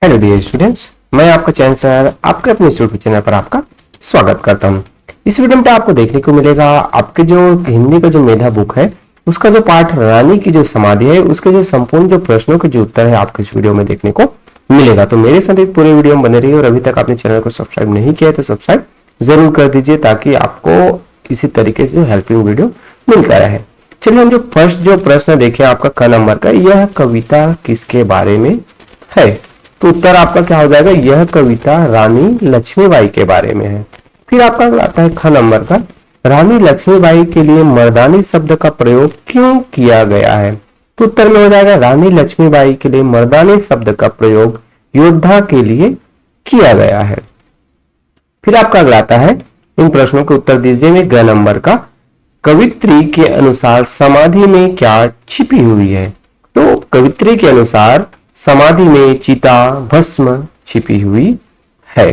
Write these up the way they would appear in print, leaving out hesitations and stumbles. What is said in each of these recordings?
Hello dear students, मैं आपका चैन sir आपके अपने इंस्टीट्यूट चैनल पर आपका स्वागत करता हूं। इस वीडियो में आपको देखने को मिलेगा आपके जो हिंदी का जो मेधा बुक है उसका जो पाठ रानी की जो समाधि है उसके जो संपूर्ण जो प्रश्नों के जो उत्तर है आपको इस वीडियो में देखने को मिलेगा। तो मेरे साथ एक पूरे वीडियो में बने रहिए और अभी तक आपने चैनल को सब्सक्राइब नहीं किया है तो सब्सक्राइब जरूर कर दीजिए ताकि आपको इसी तरीके से हेल्पिंग वीडियो मिलता रहे। चलिए हम जो फर्स्ट जो प्रश्न देखें आपका क नंबर का, यह कविता किसके बारे में है? तो उत्तर आपका क्या हो जाएगा, यह कविता रानी लक्ष्मीबाई के बारे में है। फिर आपका आता है ख नंबर का, रानी लक्ष्मीबाई के लिए मर्दानी शब्द का प्रयोग क्यों किया गया है? तो उत्तर में हो जाएगा रानी लक्ष्मीबाई के लिए मर्दानी शब्द का प्रयोग योद्धा के लिए किया गया है। फिर आपका अगला आता है, इन प्रश्नों के उत्तर दीजिए। ग नंबर का, कवित्री के अनुसार समाधि में क्या छिपी हुई है? तो कवित्री के अनुसार समाधि में चिता भस्म छिपी हुई है।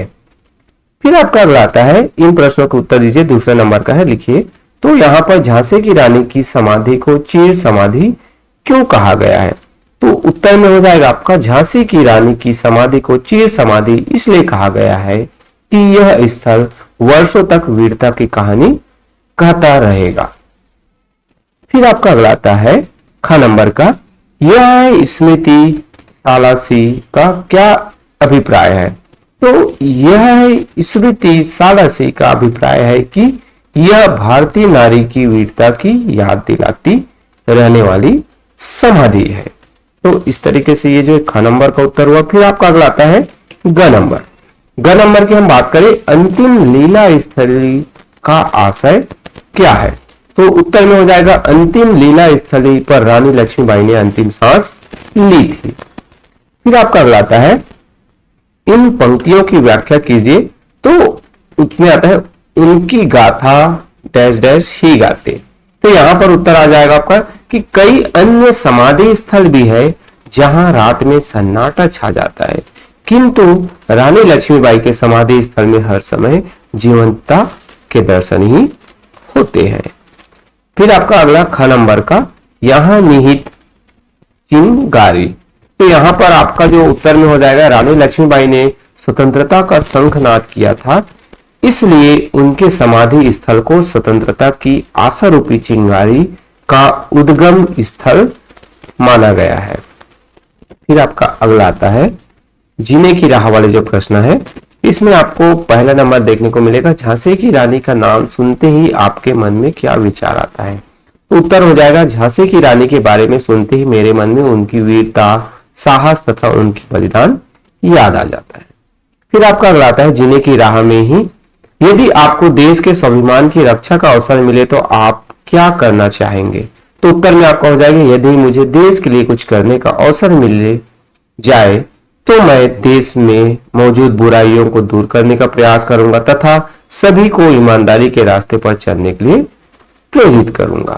फिर आपका अगला आता है, इन प्रश्नों के उत्तर दीजिए। दूसरे नंबर का है, लिखिए। तो यहाँ पर झांसी की रानी की समाधि को चिर समाधि क्यों कहा गया है? तो उत्तर में हो जाएगा आपका, झांसी की रानी की समाधि को चिर समाधि इसलिए कहा गया है कि यह स्थल वर्षों तक वीरता की कहानी कहता रहेगा। फिर आपका अगला आता है ख नंबर का, यह स्मृति सालासी का क्या अभिप्राय है? तो यह स्मृति सालासी का अभिप्राय है कि यह भारतीय नारी की वीरता की याद दिलाती रहने वाली समाधि है। तो इस तरीके से ये जो ख नंबर का उत्तर हुआ। फिर आपका अगला आता है ग नंबर। ग नंबर की हम बात करें, अंतिम लीला स्थली का आशय क्या है? तो उत्तर में हो जाएगा, अंतिम लीला स्थली पर रानी लक्ष्मीबाई ने अंतिम सांस ली थी। फिर आपका अगला आता है, इन पंक्तियों की व्याख्या कीजिए। तो उसमें आता है, उनकी गाथा डैश डैश ही गाते। तो यहां पर उत्तर आ जाएगा आपका कि कई अन्य समाधि स्थल भी है जहां रात में सन्नाटा छा जाता है, किंतु रानी लक्ष्मीबाई के समाधि स्थल में हर समय जीवंतता के दर्शन ही होते हैं। फिर आपका अगला ख नंबर का, यहां निहित चिंगारी। तो यहां पर आपका जो उत्तर में हो जाएगा, रानी लक्ष्मीबाई ने स्वतंत्रता का शंखनाद किया था, इसलिए उनके समाधि स्थल को स्वतंत्रता की आशा रूपी चिंगारी का उद्गम स्थल माना गया है। फिर आपका अगला आता है, जीने की राह वाले जो प्रश्न है इसमें आपको पहला नंबर देखने को मिलेगा, झांसी की रानी का नाम सुनते ही आपके मन में क्या विचार आता है? उत्तर हो जाएगा, झांसी की रानी के बारे में सुनते ही मेरे मन में उनकी वीरता, साहस तथा उनकी बलिदान याद आ जाता है। फिर आपका अगला आता है, जीने की राह में ही, यदि आपको देश के स्वाभिमान की रक्षा का अवसर मिले तो आप क्या करना चाहेंगे? तो उत्तर में आपका हो जाएगा, यदि मुझे देश के लिए कुछ करने का अवसर मिल जाए तो मैं देश में मौजूद बुराइयों को दूर करने का प्रयास करूंगा तथा सभी को ईमानदारी के रास्ते पर चलने के लिए प्रेरित करूंगा।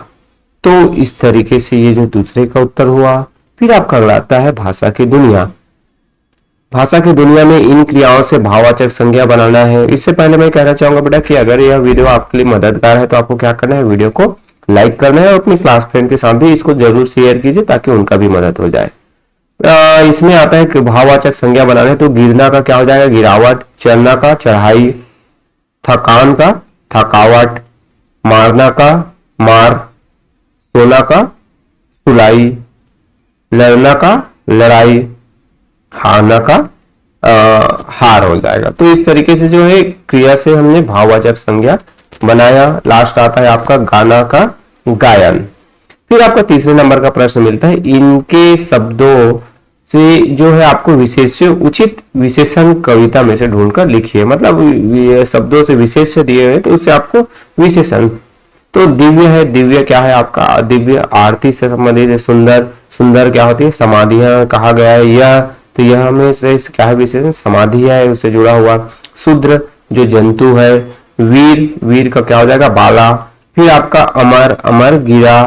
तो इस तरीके से ये जो दूसरे का उत्तर हुआ। फिर आपका अगला आता है, भाषा की दुनिया। भाषा की दुनिया में इन क्रियाओं से भाववाचक संज्ञा बनाना है। इससे पहले मैं कहना चाहूंगा बेटा कि अगर यह वीडियो आपके लिए मददगार है तो आपको क्या करना है, वीडियो को लाइक करना है और अपनी क्लास फ्रेंड के साथ भी इसको जरूर शेयर कीजिए ताकि उनका भी मदद हो जाए। इसमें आता है कि भाववाचक संज्ञा बनाना है। तो गिरना का क्या हो जाएगा, गिरावट। चढ़ना का चढ़ाई। थकान का थकावट। मारना का मार। सोना का सुलाई। लड़ना का लड़ाई। हारना का हार हो जाएगा। तो इस तरीके से जो है क्रिया से हमने भाववाचक संज्ञा बनाया। लास्ट आता है आपका गाना का गायन। फिर आपका तीसरे नंबर का प्रश्न मिलता है, इनके शब्दों से जो है आपको विशेष्य उचित विशेषण कविता में से ढूंढकर लिखिए। मतलब ये शब्दों से विशेष्य दिए हुए तो उससे आपको विशेषण। तो दिव्य है, दिव्य क्या है आपका, दिव्य आरती से संबंधित है। सुंदर, सुंदर क्या होती है, समाधियां कहा गया है। यह, तो यह में से क्या है विशेषण, समाधि है उससे जुड़ा हुआ। शूद्र जो जंतु है। वीर, वीर का क्या हो जाएगा, बाला। फिर आपका अमर, अमर गिरा।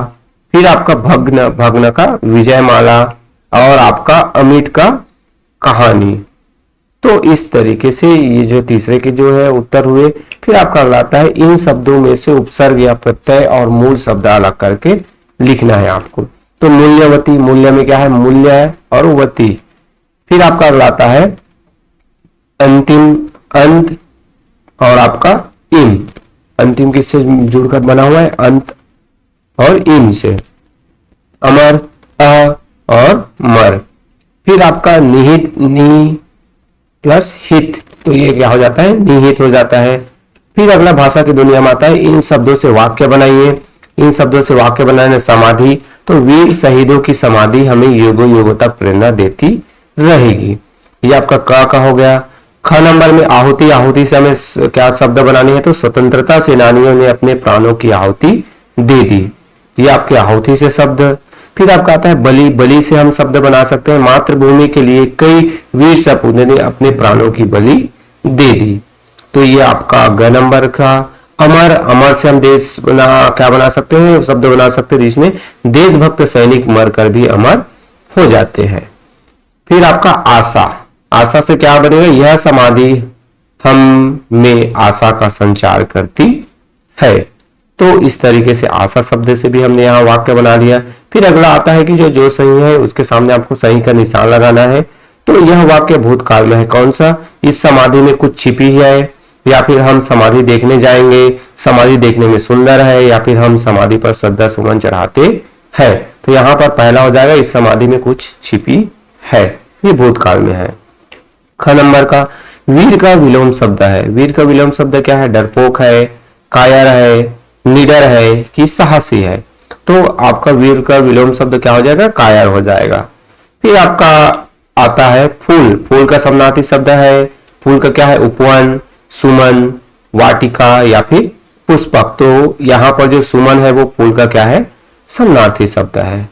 फिर आपका भग्न, भग्न का विजयमाला। और आपका अमिट का कहानी। तो इस तरीके से ये जो तीसरे के जो है उत्तर हुए। फिर आपका अगला आता है, इन शब्दों में से उपसर्ग या प्रत्यय और मूल शब्द अलग करके लिखना है आपको। तो मूल्यवती, मूल्य में क्या है, मूल्य है और वती। फिर आपका अगला आता है अंतिम, अंत और आपका इम। अंतिम किससे जुड़कर बना हुआ है? अंत और इम से। अमर, अ और मर। फिर आपका निहित, नी प्लस हित, तो ये क्या हो जाता है? निहित हो जाता है। फिर अगला भाषा की दुनिया में आता है इन शब्दों से वाक्य बनाइए। इन शब्दों से वाक्य बनाने, समाधि, तो वीर शहीदों की समाधि हमें युगों युगों तक प्रेरणा देती रहेगी। ये आपका का हो गया। ख नंबर में आहुति। आहुति से हमें क्या शब्द बनानी है? तो स्वतंत्रता सेनानियों ने अपने प्राणों की आहुति दे दी। ये आपके आहुति से शब्द। फिर आपका आता है बलि। बलि से हम शब्द बना सकते हैं मातृभूमि के लिए कई वीर सपूतों ने अपने प्राणों की बलि दे दी। तो ये आपका ग नंबर का। अमर। अमर से हम देश क्या बना सकते हैं? शब्द बना सकते हैं जिसमें देशभक्त सैनिक मरकर भी अमर हो जाते हैं। फिर आपका आशा। आशा से क्या बनेगा? यह समाधि हम में आशा का संचार करती है। तो इस तरीके से आशा शब्द से भी हमने यहाँ वाक्य बना दिया। फिर अगला आता है कि जो सही है उसके सामने आपको सही का निशान लगाना है। तो यह वाक्य भूतकाल में है। कौन सा? इस समाधि में कुछ छिपी है, या फिर हम समाधि देखने जाएंगे, समाधि देखने में सुंदर है, या फिर हम समाधि पर श्रद्धा सुमन चढ़ाते हैं। तो यहाँ पर पहला हो जाएगा इस समाधि में कुछ छिपी है, ये भूतकाल में है। ख नंबर का वीर का विलोम शब्द है। वीर का विलोम शब्द क्या है? डरपोक है, कायर है, निडर है कि साहसी है। तो आपका वीर का विलोम शब्द क्या हो जाएगा? कायर हो जाएगा। फिर आपका आता है फूल। फूल का समानार्थी शब्द है। फूल का क्या है? उपवन, सुमन, वाटिका या फिर पुष्पक। तो यहाँ पर जो सुमन है वो फूल का क्या है? समानार्थी शब्द है।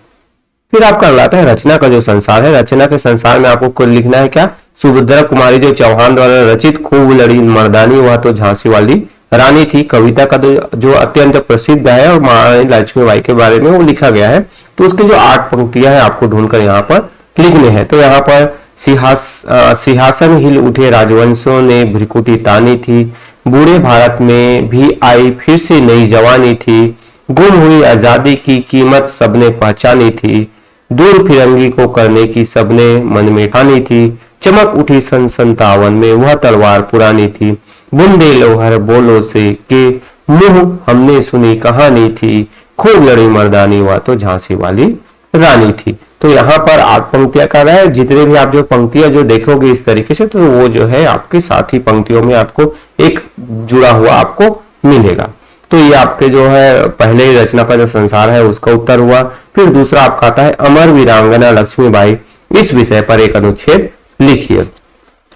फिर आपका अगला आता है रचना का जो संसार है। रचना के संसार में आपको कुल लिखना है क्या? सुभद्रा कुमारी जो चौहान द्वारा रचित खूब लड़ी मर्दानी, वह तो झांसी वाली रानी थी। कविता का जो अत्यंत प्रसिद्ध है और महारानी लक्ष्मीबाई के बारे में वो लिखा गया है। तो उसकी जो 8 पंक्तियां हैं आपको ढूंढकर यहाँ पर लिखने हैं। तो यहाँ पर सिंहासन हिल उठे राजवंशों ने भ्रिकुटी तानी थी, बूढ़े भारत में भी आई फिर से नई जवानी थी, गुम हुई आजादी की कीमत सबने पहचानी थी, दूर फिरंगी को करने की सबने मन में ठानी थी, चमक उठी सन 57 में वह तलवार पुरानी थी, बूंदे लोहर बोलो से के मुंह हमने सुनी कहानी थी, खूब लड़ी मर्दानी वह तो झांसी वाली रानी थी। तो यहाँ पर 8 पंक्तियां कर रहा है। जितने भी आप जो पंक्तियां जो देखोगे इस तरीके से, तो वो जो है आपके साथ ही पंक्तियों में आपको एक जुड़ा हुआ आपको मिलेगा। तो ये आपके जो है पहले रचना का जो संसार है उसका उत्तर हुआ। फिर दूसरा आपका आता है अमर वीरांगना लक्ष्मीबाई, इस विषय पर एक अनुच्छेद लिखिए।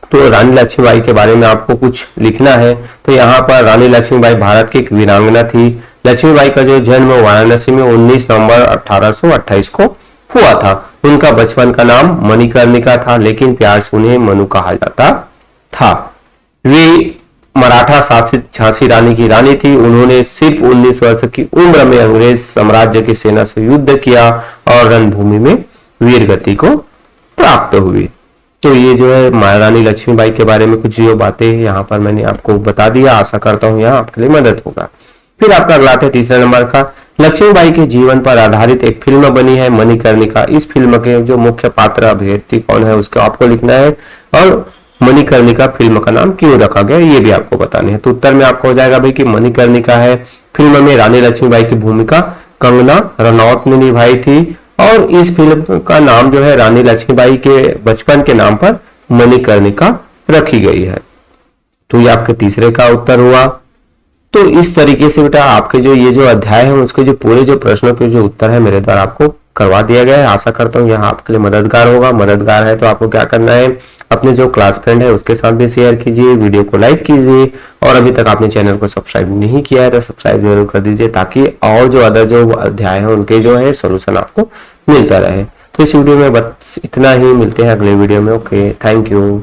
तो रानी लक्ष्मीबाई के बारे में आपको कुछ लिखना है। तो यहाँ पर रानी लक्ष्मीबाई भारत की एक वीरांगना थी। लक्ष्मीबाई का जो जन्म वाराणसी में 19 नवंबर 1828 को हुआ था। उनका बचपन का नाम मणिकर्णिका था, लेकिन प्यार से उन्हें मनु कहा जाता था। वे मराठा शासित झांसी रानी की रानी थी। उन्होंने सिर्फ 19 वर्ष की उम्र में अंग्रेज साम्राज्य की सेना से युद्ध किया और रणभूमि में वीरगति को प्राप्त हुई। तो ये जो है महारानी लक्ष्मीबाई के बारे में कुछ जो बातें यहाँ पर मैंने आपको बता दिया। आशा करता हूँ यहाँ आपके लिए मदद होगा। फिर आपका अगला है तीसरे नंबर का, लक्ष्मीबाई के जीवन पर आधारित एक फिल्म बनी है मणिकर्णिका। इस फिल्म के जो मुख्य पात्र अभिनेत्री कौन है उसको आपको लिखना है, और मणिकर्णिका फिल्म का नाम क्यों रखा गया ये भी आपको बताने हैं। तो उत्तर में आपको हो जाएगा भाई कि मणिकर्णिका है। फिल्म में रानी लक्ष्मीबाई की भूमिका कंगना रनौत ने निभाई थी, और इस फिल्म का नाम जो है रानी लक्ष्मीबाई के बचपन के नाम पर मणिकर्णिका रखी गई है। तो ये आपके तीसरे का उत्तर हुआ। तो इस तरीके से बेटा आपके जो ये जो अध्याय है उसके जो पूरे जो प्रश्नों के जो उत्तर है मेरे द्वारा आपको करवा दिया गया है। आशा करता हूँ यहाँ आपके लिए मददगार होगा। मददगार है तो आपको क्या करना है, अपने जो क्लास फ्रेंड है उसके साथ भी शेयर कीजिए, वीडियो को लाइक कीजिए, और अभी तक आपने चैनल को सब्सक्राइब नहीं किया है तो सब्सक्राइब जरूर कर दीजिए, ताकि और जो अदर जो अध्याय है उनके जो है सोल्यूशन आपको मिलता रहे। तो इस वीडियो में बस इतना ही, मिलते हैं अगले वीडियो में। Okay, thank you.